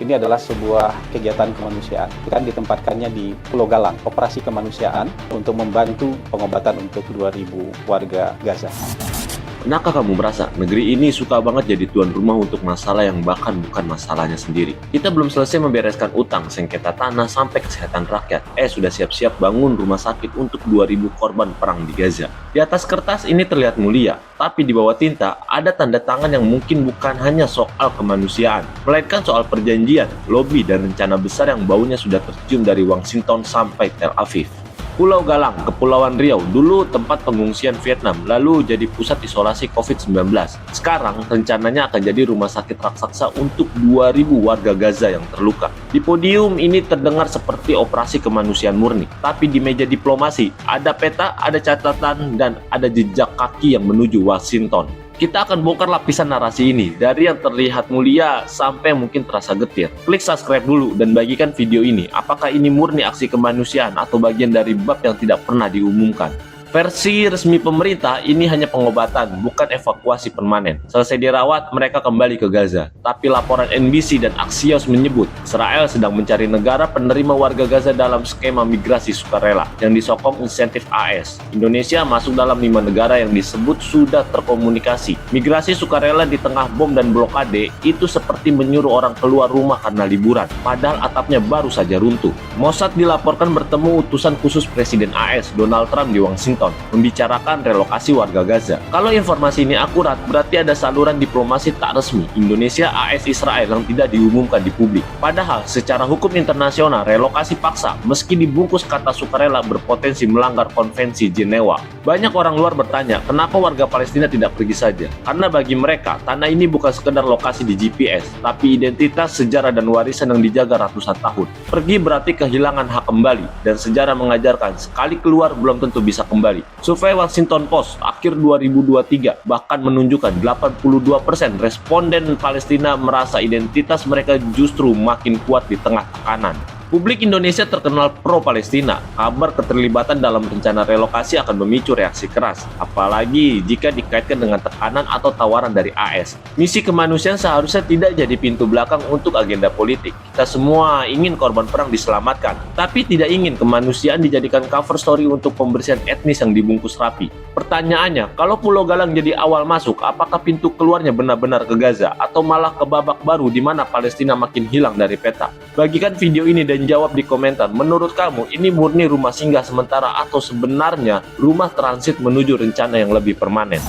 Ini adalah sebuah kegiatan kemanusiaan. Kita ditempatkannya di Pulau Galang, operasi kemanusiaan untuk membantu pengobatan untuk 2.000 warga Gaza. Pernahkah kamu merasa negeri ini suka banget jadi tuan rumah untuk masalah yang bahkan bukan masalahnya sendiri? Kita belum selesai membereskan utang, sengketa tanah, sampai kesehatan rakyat. Sudah siap-siap bangun rumah sakit untuk 2.000 korban perang di Gaza. Di atas kertas ini terlihat mulia, tapi di bawah tinta ada tanda tangan yang mungkin bukan hanya soal kemanusiaan, melainkan soal perjanjian, lobi, dan rencana besar yang baunya sudah tercium dari Washington sampai Tel Aviv. Pulau Galang, Kepulauan Riau, dulu tempat pengungsian Vietnam, lalu jadi pusat isolasi COVID-19. Sekarang rencananya akan jadi rumah sakit raksasa untuk 2.000 warga Gaza yang terluka. Di podium ini terdengar seperti operasi kemanusiaan murni, tapi di meja diplomasi ada peta, ada catatan, dan ada jejak kaki yang menuju Washington. Kita akan bongkar lapisan narasi ini, dari yang terlihat mulia sampai mungkin terasa getir. Klik subscribe dulu dan bagikan video ini. Apakah ini murni aksi kemanusiaan atau bagian dari bab yang tidak pernah diumumkan? Versi resmi pemerintah, ini hanya pengobatan, bukan evakuasi permanen. Selesai dirawat, mereka kembali ke Gaza. Tapi laporan NBC dan Axios menyebut, Israel sedang mencari negara penerima warga Gaza dalam skema migrasi sukarela yang disokong insentif AS. Indonesia masuk dalam 5 negara yang disebut sudah terkomunikasi. Migrasi sukarela di tengah bom dan blokade itu seperti menyuruh orang keluar rumah karena liburan, padahal atapnya baru saja runtuh. Mossad dilaporkan bertemu utusan khusus Presiden AS, Donald Trump, di Washington, membicarakan relokasi warga Gaza. Kalau informasi ini akurat, berarti ada saluran diplomasi tak resmi Indonesia, AS, Israel yang tidak diumumkan di publik. Padahal secara hukum internasional, relokasi paksa meski dibungkus kata sukarela berpotensi melanggar konvensi Jenewa. Banyak orang luar bertanya, kenapa warga Palestina tidak pergi saja? Karena bagi mereka, tanah ini bukan sekedar lokasi di GPS, tapi identitas, sejarah, dan warisan yang dijaga ratusan tahun. Pergi berarti kehilangan hak kembali, dan sejarah mengajarkan sekali keluar belum tentu bisa kembali. Survei Washington Post akhir 2023 bahkan menunjukkan 82% responden Palestina merasa identitas mereka justru makin kuat di tengah tekanan. Publik Indonesia terkenal pro-Palestina. Kabar keterlibatan dalam rencana relokasi akan memicu reaksi keras, apalagi jika dikaitkan dengan tekanan atau tawaran dari AS. Misi kemanusiaan seharusnya tidak jadi pintu belakang untuk agenda politik. Kita semua ingin korban perang diselamatkan, tapi tidak ingin kemanusiaan dijadikan cover story untuk pembersihan etnis yang dibungkus rapi. Pertanyaannya, kalau Pulau Galang jadi awal masuk, apakah pintu keluarnya benar-benar ke Gaza, atau malah ke babak baru di mana Palestina makin hilang dari peta? Bagikan video ini dan jawab di komentar, menurut kamu ini murni rumah singgah sementara atau sebenarnya rumah transit menuju rencana yang lebih permanen?